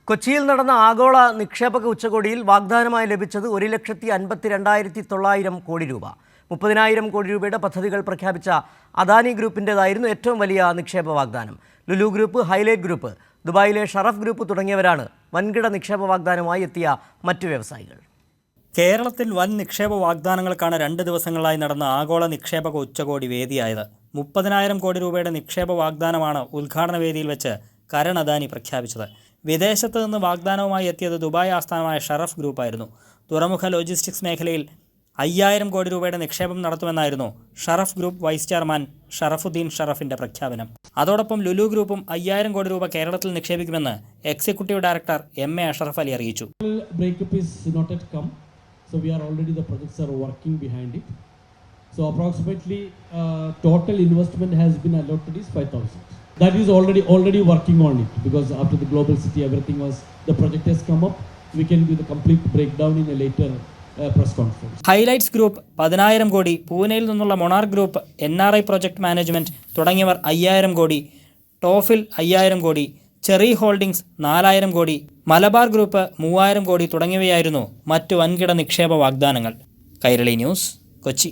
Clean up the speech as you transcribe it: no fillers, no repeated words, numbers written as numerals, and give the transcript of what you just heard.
കൊച്ചിയിൽ നടന്ന ആഗോള നിക്ഷേപക ഉച്ചകോടിയിൽ വാഗ്ദാനമായി ലഭിച്ചത് 1,52,900 കോടി രൂപ. 30,000 കോടി രൂപയുടെ പദ്ധതികൾ പ്രഖ്യാപിച്ച അദാനി ഗ്രൂപ്പിൻ്റെതായിരുന്നു ഏറ്റവും വലിയ നിക്ഷേപ വാഗ്ദാനം. ലുലു ഗ്രൂപ്പ്, ഹൈലൈറ്റ് ഗ്രൂപ്പ്, ദുബായിലെ ഷറഫ് ഗ്രൂപ്പ് തുടങ്ങിയവരാണ് വൻകിട നിക്ഷേപ വാഗ്ദാനവുമായി എത്തിയ മറ്റു വ്യവസായികൾ. കേരളത്തിൽ വൻ നിക്ഷേപ വാഗ്ദാനങ്ങൾക്കാണ് 2 ദിവസങ്ങളായി നടന്ന ആഗോള നിക്ഷേപക ഉച്ചകോടി വേദിയായത്. 30,000 കോടി രൂപയുടെ നിക്ഷേപ വാഗ്ദാനമാണ് ഉദ്ഘാടന വേദിയിൽ വെച്ച് കരൺ അദാനി പ്രഖ്യാപിച്ചത്. വിദേശത്ത് നിന്ന് വാഗ്ദാനവുമായി എത്തിയത് ദുബായ് ആസ്ഥാനമായ ഷറഫ് ഗ്രൂപ്പായിരുന്നു. തുറമുഖ ലോജിസ്റ്റിക്സ് മേഖലയിൽ 5,000 കോടി രൂപയുടെ നിക്ഷേപം നടത്തുമെന്നായിരുന്നു Sharaf group vice chairman Sharafudheen ഷറഫിന്റെ പ്രഖ്യാപനം. അതോടൊപ്പം ലുലു ഗ്രൂപ്പും 5,000 കോടി രൂപ കേരളത്തിൽ നിക്ഷേപിക്കുമെന്ന് executive director MA Ashraf Ali അറിയിച്ചു. So we are already, the projects are working behind it. So approximately total investment has been allotted is 5,000. That is already working on it, because after the global city everything was, the project has come up. We can do the complete breakdown in a later press conference. Highlights group 10,000 കോടി, പൂനെയിൽ നിന്നുള്ള monarch group, NRI project management തുടങ്ങിയവർ 5,000 കോടി, ടോഫിൽ 5,000 കോടി, cherry holdings 4,000 കോടി, Malabar group 3,000 കോടി തുടങ്ങിയവയായിരുന്നു മറ്റു വൻകിട നിക്ഷേപ വാഗ്ദാനങ്ങൾ. കൈരളി ന്യൂസ്, കൊച്ചി.